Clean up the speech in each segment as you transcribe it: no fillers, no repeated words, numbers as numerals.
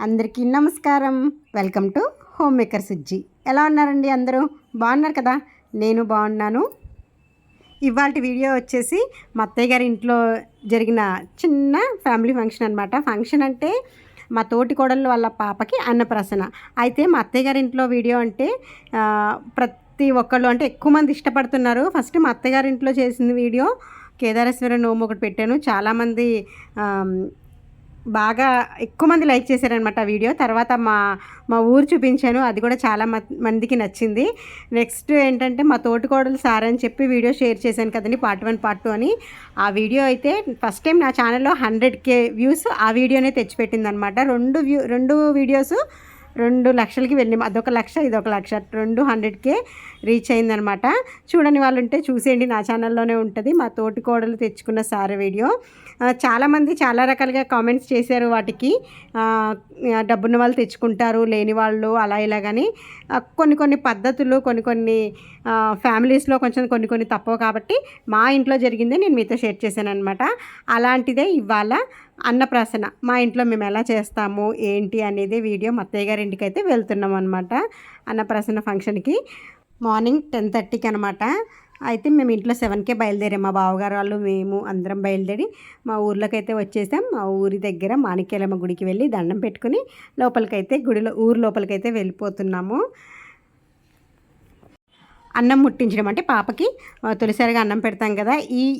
అందరికీ నమస్కారం. Welcome to home maker Sujji. ఎలా ఉన్నారండి అందరూ? బాగున్నారు కదా? నేను బాగున్నాను. ఇవాల్టి వీడియో వచ్చేసి మా అత్తయ్య గారి ఇంట్లో జరిగిన చిన్న ఫ్యామిలీ ఫంక్షన్ అనమాట. ఫంక్షన్ అంటే మా తోటి కోడళ్ళ వాళ్ళ పాపకి అన్నప్రాసన. అయితే మా అత్తయ్య గారి ఇంట్లో వీడియో అంటే ప్రతి ఒక్కళ్ళు అంటే ఎక్కువ మంది ఇష్టపడుతున్నారు. ఫస్ట్ మా అత్తయ్య గారి ఇంట్లో చేసిన వీడియో కేదారేశ్వర నోము ఒకటి పెట్టాను. చాలామంది బాగా ఎక్కువ మంది లైక్ చేశారనమాట ఆ వీడియో. తర్వాత మా ఊరు చూపించాను, అది కూడా చాలా మందికి నచ్చింది. నెక్స్ట్ ఏంటంటే మా తోటికోడలు సార్ అని చెప్పి వీడియో షేర్ చేశాను కదండి, పార్ట్ 1 పార్ట్ 2 అని. ఆ వీడియో అయితే ఫస్ట్ టైం నా ఛానల్లో 100K వ్యూస్ ఆ వీడియోనే తెచ్చిపెట్టింది అనమాట. రెండు వీడియోస్ 2 లక్షలకి వెళ్ళి, అదొక లక్ష ఇదొక లక్ష, 100K రీచ్ అయిందనమాట. చూడని వాళ్ళు ఉంటే చూసేయండి, నా ఛానల్లోనే ఉంటుంది. మా తోటి కోడలు తెచ్చుకున్న సారీ వీడియో. చాలామంది చాలా రకాలుగా కామెంట్స్ చేశారు వాటికి. డబ్బున్న వాళ్ళు తెచ్చుకుంటారు, లేని వాళ్ళు అలా ఇలాగని. కొన్ని పద్ధతులు కొన్ని ఫ్యామిలీస్లో కొంచెం కొన్ని తప్పవు కాబట్టి మా ఇంట్లో జరిగిందే నేను మీతో షేర్ చేశాను అనమాట. అలాంటిదే ఇవాళ అన్నప్రాసన మా ఇంట్లో మేము ఎలా చేస్తాము ఏంటి అనేది వీడియో. మా అత్తయ్య గారి ఇంటికి అయితే వెళ్తున్నాం అనమాట అన్నప్రాసన ఫంక్షన్కి. మార్నింగ్ 10:30కి అనమాట. అయితే మేము ఇంట్లో 7కే బయలుదేరాం. మా బావగారు వాళ్ళు మేము అందరం బయలుదేరి మా ఊర్లోకి అయితే వచ్చేసాం. మా ఊరి దగ్గర మాణిక్యాలమ్మ గుడికి వెళ్ళి దండం పెట్టుకుని లోపలికైతే ఊరు లోపలికైతే వెళ్ళిపోతున్నాము. అన్నం ముట్టించడం అంటే పాపకి తొలిసారిగా అన్నం పెడతాం కదా.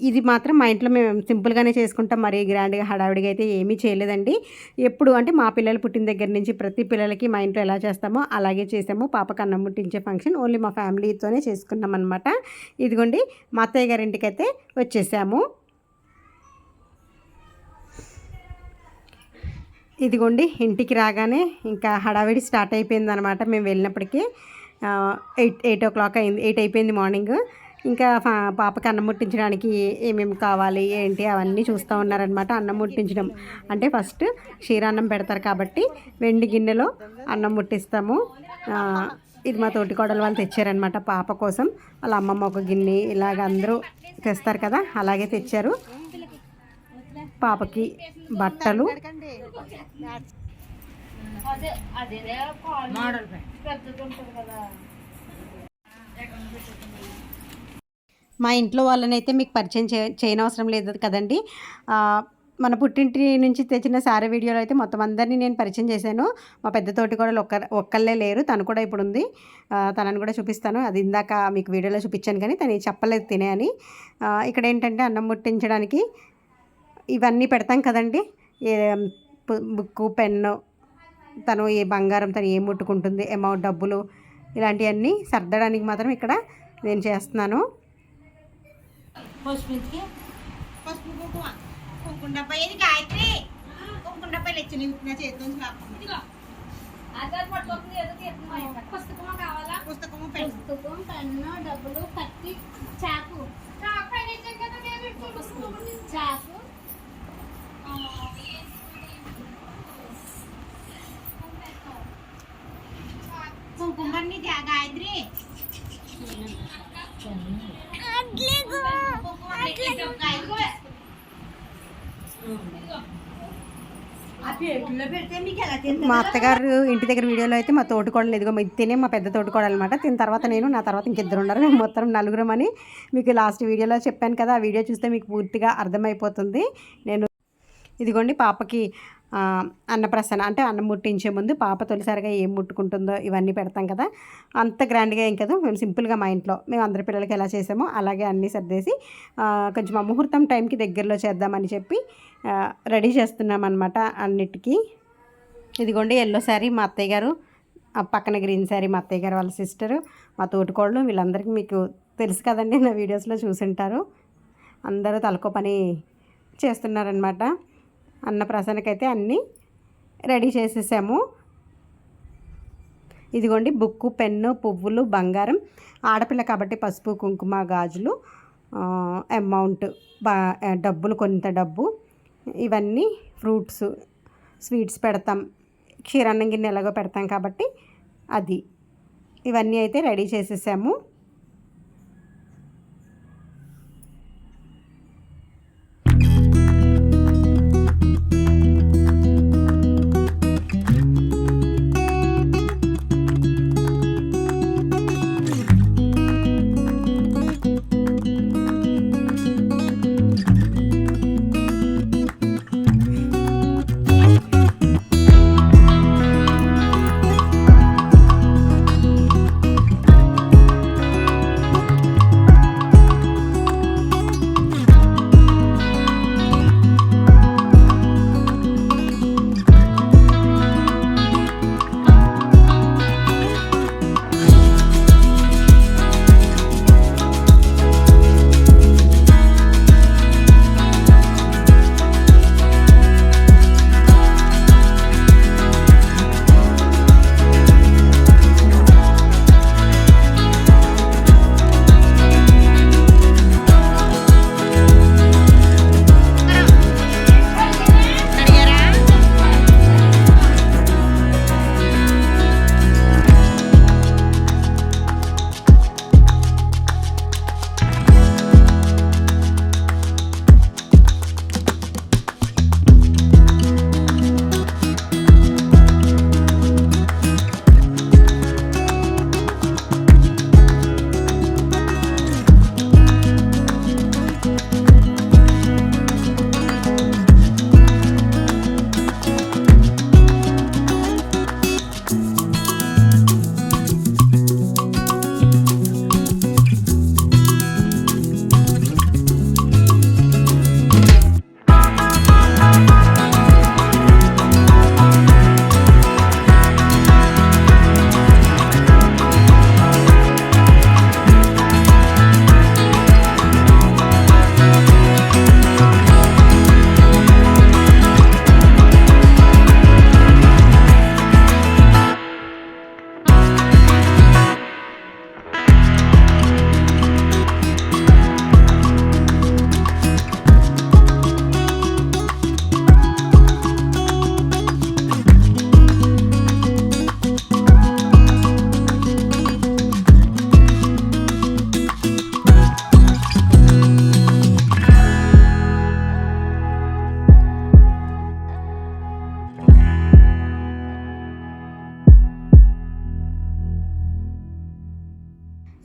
ఇది మాత్రం మా ఇంట్లో మేము సింపుల్గానే చేసుకుంటాం. మరీ గ్రాండ్గా హడావిడిగా అయితే ఏమీ చేయలేదండి. ఎప్పుడు అంటే మా పిల్లలు పుట్టిన దగ్గర నుంచి ప్రతి పిల్లలకి మా ఇంట్లో ఎలా చేస్తామో అలాగే చేసాము. పాపకు అన్నం ముట్టించే ఫంక్షన్ ఓన్లీ మా ఫ్యామిలీతోనే చేసుకున్నాం అనమాట. ఇదిగోండి మా అత్తయ్య గారి ఇంటికి అయితే వచ్చేసాము. ఇదిగోండి ఇంటికి రాగానే ఇంకా హడావిడి స్టార్ట్ అయిపోయింది అనమాట. మేము వెళ్ళినప్పటికీ 8 o'clock అయింది, 8 అయిపోయింది మార్నింగ్. ఇంకా పాపకి అన్నం ముట్టించడానికి ఏమేమి కావాలి ఏంటి అవన్నీ చూస్తూ ఉన్నారనమాట. అన్నం ముట్టించడం అంటే ఫస్ట్ క్షీరాన్నం పెడతారు కాబట్టి వెండి గిన్నెలో అన్నం ముట్టిస్తాము. ఇది మా తోటి కోడలు వాళ్ళు తెచ్చారనమాట పాప కోసం. వాళ్ళ అమ్మమ్మ ఒక గిన్నె ఇలాగ అందరూ తెస్తారు కదా, అలాగే తెచ్చారు. పాపకి బట్టలు, మా ఇంట్లో వాళ్ళనైతే మీకు పరిచయం చేయనవసరం లేదు కదండి. మన పుట్టింటి నుంచి తెచ్చిన సారీ వీడియోలో అయితే మొత్తం అందరినీ నేను పరిచయం చేశాను. మా పెద్ద తోటి కూడా ఒక్కళ్ళే లేరు, తను కూడా ఇప్పుడు ఉంది. తనని కూడా చూపిస్తాను. అది ఇందాక మీకు వీడియోలో చూపించాను కానీ తను చెప్పలేదు తినే అని. ఇక్కడ ఏంటంటే అన్నం ముట్టించడానికి ఇవన్నీ పెడతాం కదండి, బుక్కు పెన్ను, తను ఏ బంగారం తను ఏం ముట్టుకుంటుంది, అమౌంట్ డబ్బులు ఇలాంటివన్నీ సర్దడానికి మాత్రం ఇక్కడ నేను చేస్తున్నాను. కుంకుమని గాయత్రి మా అత్తగారు ఇంటి దగ్గర వీడియోలో అయితే మా తోటికోడలు ఇదిగో తినే మా పెద్ద తోటికోడలు అనమాట. తిన తర్వాత నేను, నా తర్వాత ఇంకిద్దరు ఉన్నారు, మేము మొత్తం 4 అని మీకు లాస్ట్ వీడియోలో చెప్పాను కదా. ఆ వీడియో చూస్తే మీకు పూర్తిగా అర్థమైపోతుంది. నేను ఇదిగోండి పాపకి అన్నప్రాసన అంటే అన్నం ముట్టించే ముందు పాప తొలిసారిగా ఏం ముట్టుకుంటుందో ఇవన్నీ పెడతాం కదా. అంత గ్రాండ్గా ఏం కదా, మేము సింపుల్గా మా ఇంట్లో మేము అందరి పిల్లలకి ఎలా చేసామో అలాగే అన్నీ సర్దేసి కొంచెం ఆ ముహూర్తం టైంకి దగ్గరలో చేద్దామని చెప్పి రెడీ చేస్తున్నాం అనమాట అన్నిటికీ. ఇదిగోండి ఎల్లో శారీ మా అత్తయ్య గారు, పక్కన గ్రీన్ శారీ మా అత్తయ్య గారు వాళ్ళ సిస్టరు, మా తోటికోళ్ళు, వీళ్ళందరికీ మీకు తెలుసు కదండి, నా వీడియోస్లో చూసుంటారు. అందరూ తలకో పని చేస్తున్నారనమాట. అన్నప్రాసనకైతే అన్నీ రెడీ చేసేసాము. ఇదిగోండి బుక్కు పెన్ను పువ్వులు బంగారం, ఆడపిల్ల కాబట్టి పసుపు కుంకుమ గాజులు, అమౌంట్ డబ్బులు, కొంత డబ్బు, ఇవన్నీ ఫ్రూట్స్ స్వీట్స్ పెడతాం. క్షీరాన్నం గిన్నె ఎలాగో పెడతాం కాబట్టి అది ఇవన్నీ అయితే రెడీ చేసేసాము.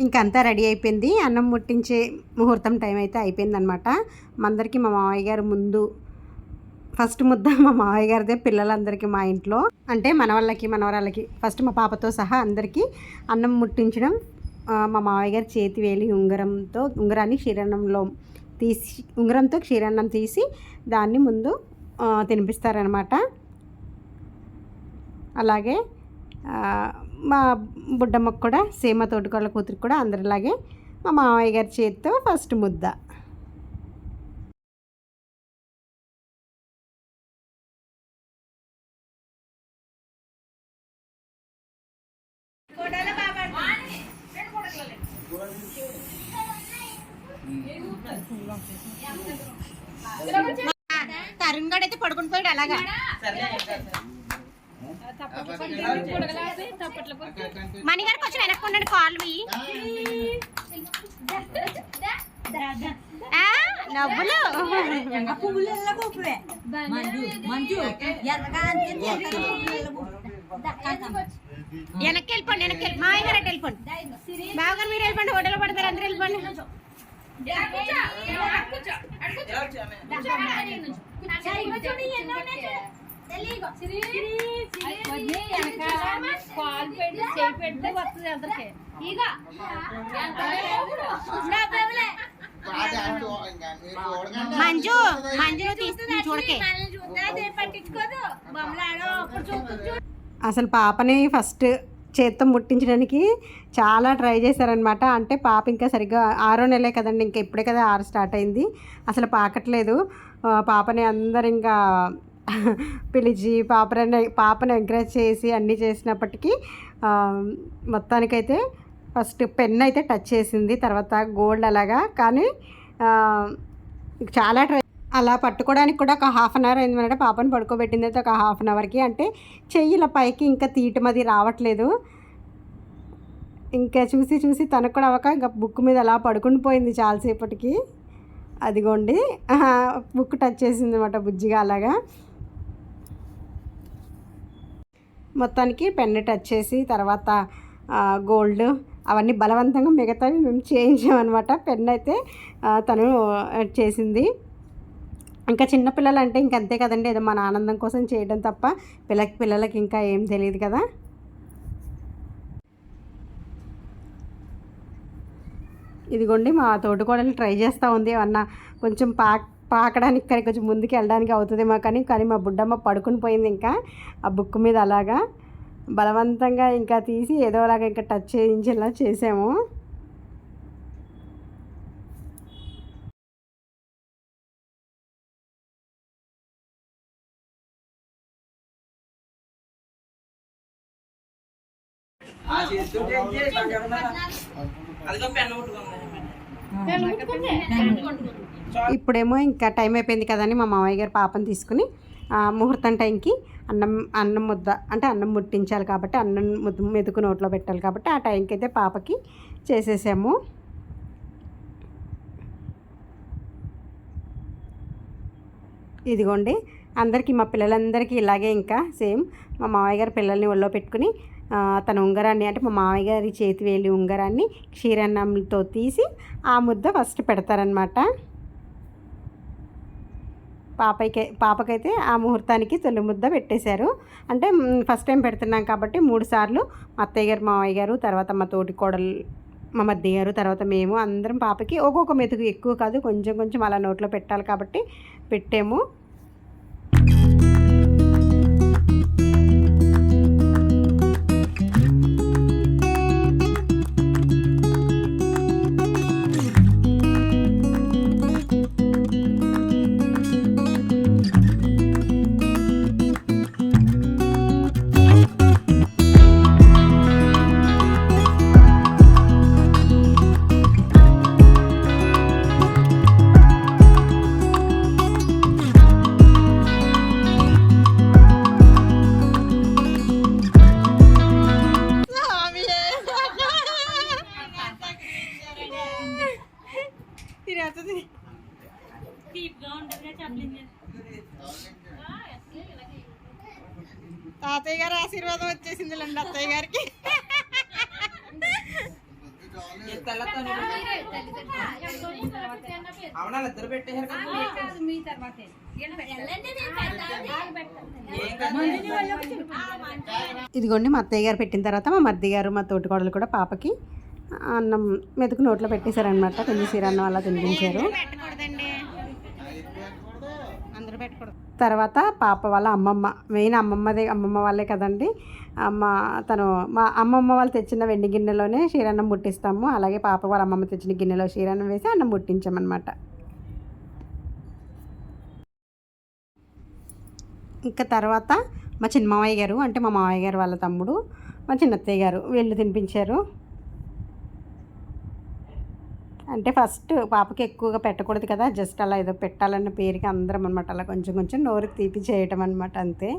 ఇంకంతా రెడీ అయిపోయింది. అన్నం ముట్టించే ముహూర్తం టైం అయితే అయిపోయిందనమాట. అందరికీ మా మామయ్య గారు ముందు ఫస్ట్ ముద్ద మా మామయ్య గారిదే పిల్లలందరికీ మా ఇంట్లో, అంటే మనవాళ్ళకి మనవరాళ్ళకి ఫస్ట్ మా పాపతో సహా అందరికీ అన్నం ముట్టించడం. మా మామయ్య గారి చేతి వేలి ఉంగరాన్ని క్షీరాన్నంలో తీసి ఉంగరంతో క్షీరాన్నం తీసి దాన్ని ముందు తినిపిస్తారనమాట. అలాగే మా బుడ్డమ్మకు కూడా సేమ్ మా తోటికోళ్ళ కూతురికి కూడా అందరిలాగే మా మామయ్య గారి చేతితో ఫస్ట్ ముద్ద. తరుణ్ గడు అయితే పడుకుని పోయాడు అలాగా. మణిగారు కొంచెం వెనక్కుండండి కాళ్ళు నవ్వులు వెనక్కి వెళ్ళిపోండి. మామయ్య గారు అటు వెళ్ళిపోండి. బావగారు మీరు వెళ్ళిపోండి. హోటల్లో పడతారు అందరూ వెళ్ళిపోండి. మంజు మంజులో తీసుకుని చూడకే. అసలు పాపని ఫస్ట్ చేత్తో ముట్టించడానికి చాలా ట్రై చేశారనమాట. అంటే పాప ఇంకా సరిగ్గా 6వ నెలే కదండి, ఇంకా ఇప్పుడే కదా 6 స్టార్ట్ అయింది. అసలు పాకట్లేదు. పాపని అందరు ఇంకా పిలిచి పాపని ఎంకరేజ్ చేసి అన్నీ చేసినప్పటికీ మొత్తానికైతే ఫస్ట్ పెన్ అయితే టచ్ చేసింది, తర్వాత గోల్డ్ అలాగా. కానీ చాలా ట్రై అలా పట్టుకోవడానికి కూడా ఒక 1/2 అవర్ అయిందన్నమాట. పాపని పడుకోబెట్టింది అయితే ఒక 1/2 అవర్కి. అంటే చెయ్యిల పైకి ఇంకా తీయటమది రావట్లేదు. ఇంకా చూసి చూసి తనకు కూడా అవ్వక ఇంకా బుక్ మీద అలా పడుకుని పోయింది చాలాసేపటికి. అదిగోండి బుక్ టచ్ చేసింది అనమాట బుజ్జిగా అలాగా. మొత్తానికి పెన్ టచ్ చేసి తర్వాత గోల్డ్ అవన్నీ బలవంతంగా మిగతావి మేము చేయించామన్నమాట. పెన్ అయితే తను చేసింది. ఇంకా చిన్నపిల్లలు అంటే ఇంకంతే కదండి, ఏదో మన ఆనందం కోసం చేయడం తప్ప పిల్లలకి ఇంకా ఏం తెలియదు కదా. ఇదిగోండి మా తోటికోడలు ట్రై చేస్తూ ఉంది. ఏమన్నా కొంచెం పాకడానికి కానీ కొంచెం ముందుకు వెళ్ళడానికి అవుతుందేమో కానీ మా బుడ్డమ్మ పడుకుని పోయింది. ఇంకా ఆ బుక్ మీద అలాగా బలవంతంగా ఇంకా తీసి ఏదోలాగా ఇంకా టచ్ చేయించేలా చేసాము. ఇప్పుడేమో ఇంకా టైం అయిపోయింది కదండి, మా మామయ్య గారు పాపను తీసుకుని ముహూర్తం టైంకి అన్నం ముద్ద అంటే అన్నం ముట్టించాలి కాబట్టి అన్నం మెతుకు నోట్లో పెట్టాలి కాబట్టి ఆ టైంకి అయితే పాపకి చేసేసాము. ఇదిగోండి అందరికీ మా పిల్లలందరికీ ఇలాగే ఇంకా సేమ్ మా మామయ్య గారు పిల్లల్ని ఒళ్ళో పెట్టుకుని తన ఉంగరాన్ని అంటే మా మామయ్య గారి చేతి వేలి ఉంగరాన్ని క్షీరాన్నంతో తీసి ఆ ముద్ద ఫస్ట్ పెడతారనమాట. పాపకైతే ఆ ముహూర్తానికి తొలి ముద్ద పెట్టేశారు. అంటే ఫస్ట్ టైం పెడుతున్నాం కాబట్టి 3 సార్లు మా అత్తయ్య గారు మామయ్య గారు తర్వాత మా తోటి కోడలు మా మధ్య గారు తర్వాత మేము అందరం పాపకి ఒక్కొక్క మెతుకు, ఎక్కువ కాదు కొంచెం కొంచెం అలా నోట్లో పెట్టాలి కాబట్టి పెట్టాము. తాతయ్య గారు ఆశీర్వాదం వచ్చేసింది లేండి అత్తయ్య గారికి. ఇదిగోండి మా అత్తయ్య గారు పెట్టిన తర్వాత మా మర్ది గారు మా తోటికోడలు కూడా పాపకి అన్నం మెతుకు నోట్లో పెట్టేశారనమాట. కొంచెం సిరన్నం అలా తినిపించారు. తర్వాత పాప వాళ్ళ అమ్మమ్మ, మెయిన్ అమ్మమ్మ వాళ్ళే కదండి. మా అమ్మమ్మ వాళ్ళు తెచ్చిన వెండి గిన్నెలోనే క్షీరాన్నం ముట్టిస్తాము. అలాగే పాప వాళ్ళ అమ్మమ్మ తెచ్చిన గిన్నెలో క్షీరాన్నం వేసి అన్నం ముట్టించామన్నమాట. ఇంకా తర్వాత మా చిన్న మామయ్య గారు, అంటే మా మామయ్య గారు వాళ్ళ తమ్ముడు, మా చిన్నత్తయ్య గారు వీళ్ళు తినిపించారు. అంటే ఫస్ట్ పాపకి ఎక్కువగా పెట్టకూడదు కదా, జస్ట్ అలా ఏదో పెట్టాలన్న పేరుకి అందరం అనమాట అలా కొంచెం కొంచెం నోరు తీపి చేయటం అనమాట, అంతే.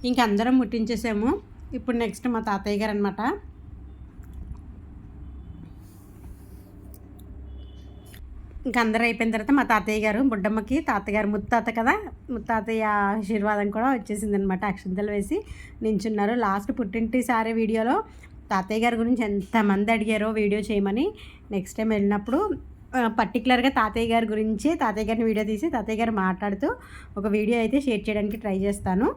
ఇంక అందరం ముట్టించేసాము. ఇప్పుడు నెక్స్ట్ మా తాతయ్య గారు అనమాట. ఇంకా అందరూ అయిపోయిన తర్వాత మా తాతయ్య గారు, బుడ్డమ్మకి తాతగారు ముత్తాత కదా, ముత్తాతయ్య ఆశీర్వాదం కూడా వచ్చేసిందనమాట. అక్షంతలు వేసి నించున్నారు. లాస్ట్ పుట్టింటి సారీ వీడియోలో తాతయ్య గారి గురించి ఎంతమంది అడిగారో వీడియో చేయమని. నెక్స్ట్ టైం వెళ్ళినప్పుడు పర్టికులర్గా తాతయ్య గారి గురించి తాతయ్య గారిని వీడియో తీసి తాతయ్య గారు మాట్లాడుతూ ఒక వీడియో అయితే షేర్ చేయడానికి ట్రై చేస్తాను.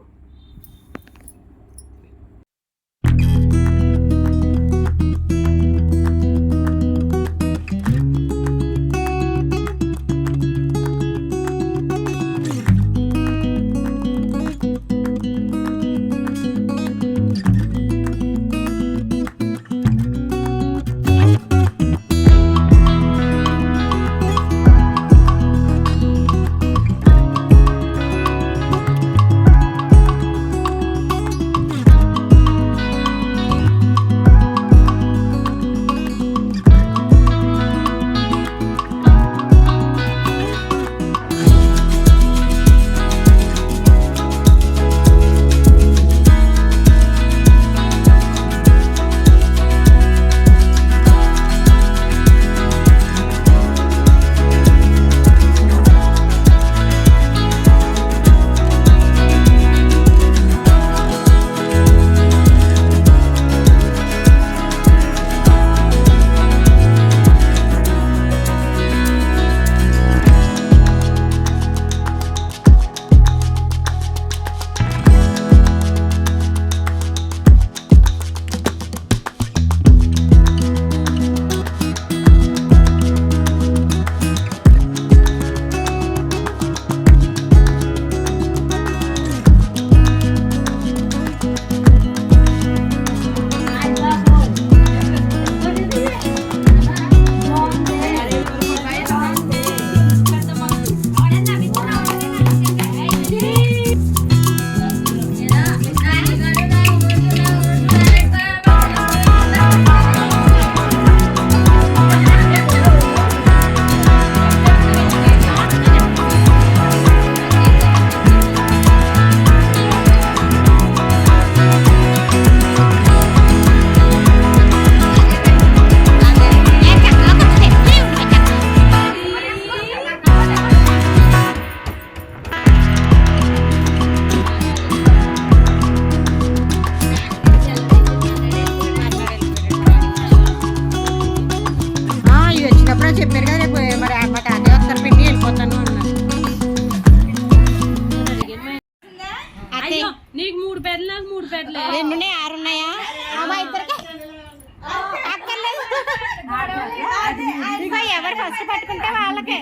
ఫస్ట్ పట్టుకుంటే వాళ్ళకే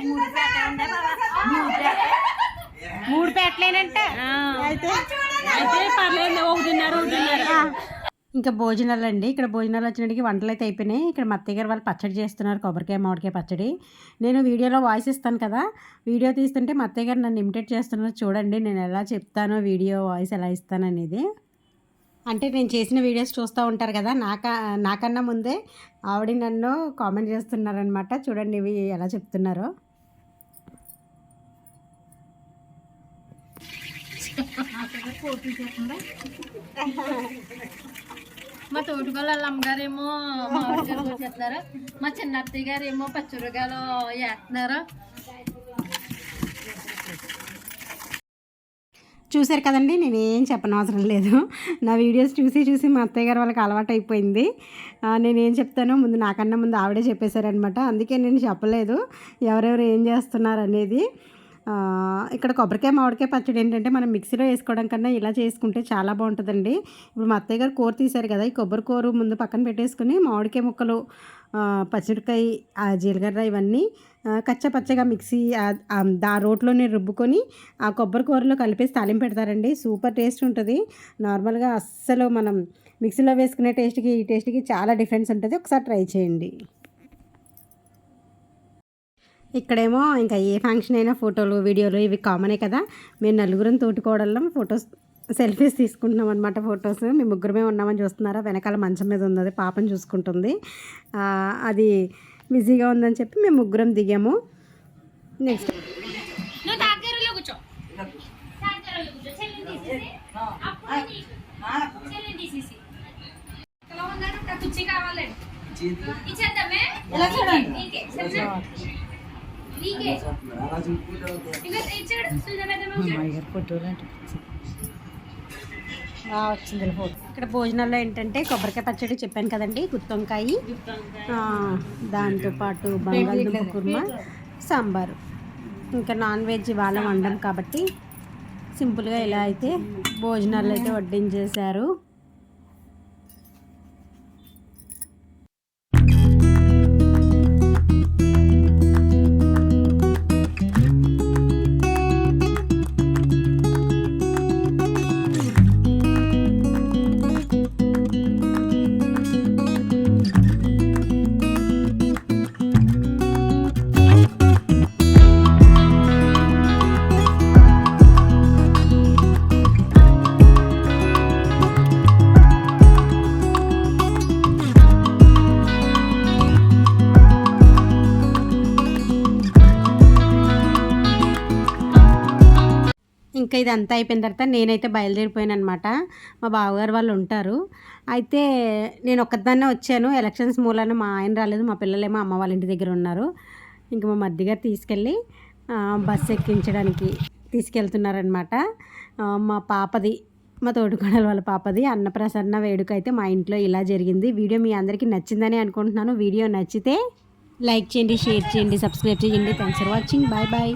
3 పెట్టలేనంట అయితే పర్లేదు 1:30 ఇంకా భోజనాలు అండి. ఇక్కడ భోజనాలు వచ్చినట్టుకి వంటలు అయితే అయిపోయినాయి. ఇక్కడ మా అత్తయ్య గారు వాళ్ళు పచ్చడి చేస్తున్నారు, కొబ్బరికాయ మామిడికాయ పచ్చడి. నేను వీడియోలో వాయిస్ ఇస్తాను కదా, వీడియో తీస్తుంటే మా అత్తయ్య గారు నన్ను ఇమిటేట్ చేస్తున్నారు. చూడండి నేను ఎలా చెప్తానో, వీడియో వాయిస్ ఎలా ఇస్తాను అనేది. అంటే నేను చేసిన వీడియోస్ చూస్తూ ఉంటారు కదా, నాకన్నా ముందే ఆవిడ నన్ను కామెంట్ చేస్తున్నారనమాట. చూడండి ఇవి ఎలా చెప్తున్నారో. మా తోటికోళ్ళ అమ్మగారేమో మామిడికాయలు చేస్తున్నారు, మా చిన్న అత్తయ్య గారు ఏమో పచ్చిమిరకాయలు వేస్తున్నారు. చూశారు కదండి, నేనేం చెప్పనవసరం లేదు. నా వీడియోస్ చూసి మా అత్తయ్య గారు వాళ్ళకి అలవాటు అయిపోయింది. నేనేం చెప్తానో ముందు నాకన్నా ముందు ఆవిడే చెప్పేశారనమాట. అందుకే నేను చెప్పలేదు ఎవరెవరు ఏం చేస్తున్నారు అనేది. ఇక్కడ కొబ్బరికాయ మామిడికాయ పచ్చడి ఏంటంటే మనం మిక్సీలో వేసుకోవడం కన్నా ఇలా చేసుకుంటే చాలా బాగుంటుందండి. ఇప్పుడు మా అత్తయ్య గారు కూర తీశారు కదా, ఈ కొబ్బరి కూర ముందు పక్కన పెట్టేసుకుని మామిడికాయ ముక్కలు, పచ్చిమిరకాయ, జీలకర్ర ఇవన్నీ కచ్చపచ్చగా మిక్సీ ఆ రోట్లోనే రుబ్బుకొని ఆ కొబ్బరి కూరలో కలిపేసి తాలింపు పెడతారండి. సూపర్ టేస్ట్ ఉంటుంది. నార్మల్గా అస్సలు మనం మిక్సీలో వేసుకునే టేస్ట్కి ఈ టేస్ట్కి చాలా డిఫరెన్స్ ఉంటుంది. ఒకసారి ట్రై చేయండి. ఇక్కడేమో ఇంకా ఏ ఫంక్షన్ అయినా ఫోటోలు, వీడియోలు ఇవి కామనే కదా. మేము నలుగురం తోటికోడళ్ళం ఫొటోస్, సెల్ఫీస్ తీసుకుంటున్నాం అనమాట. ఫొటోస్ మేము ముగ్గురమే ఉన్నామని చూస్తున్నారా. వెనకాల మంచం మీద ఉన్నది, పాపను చూసుకుంటుంది. అది బిజీగా ఉందని చెప్పి మేము ముగ్గురం దిగాము. నెక్స్ట్ వచ్చింది ఫోటో. ఇక్కడ భోజనాల్లో ఏంటంటే కొబ్బరికాయ పచ్చడి చెప్పాను కదండి, గుత్తొంకాయ, దాంతోపాటు బంగాళదుంప కుర్మా, సాంబారు. ఇంకా నాన్ వెజ్ వాళ్ళ వండడం కాబట్టి సింపుల్గా ఇలా అయితే భోజనాలు అయితే వడ్డించేశారు. ఇంకా ఇదంతా అయిపోయిన తర్వాత నేనైతే బయలుదేరిపోయాను అనమాట. మా బావగారు వాళ్ళు ఉంటారు. అయితే నేను ఒక్కదాన్నే వచ్చాను. ఎలక్షన్స్ మూలాన మా ఆయన రాలేదు, మా పిల్లలేమో అమ్మ వాళ్ళ ఇంటి దగ్గర ఉన్నారు. ఇంకా మా మధ్యగారు తీసుకెళ్ళి బస్సు ఎక్కించడానికి తీసుకెళ్తున్నారనమాట. మా పాపది, మా తోటికోడల వాళ్ళ పాపది అన్నప్రసన్న వేడుక అయితే మా ఇంట్లో ఇలా జరిగింది. వీడియో మీ అందరికీ నచ్చిందని అనుకుంటున్నాను. వీడియో నచ్చితే లైక్ చేయండి, షేర్ చేయండి, సబ్స్క్రైబ్ చేయండి. Thanks for watching. Bye bye.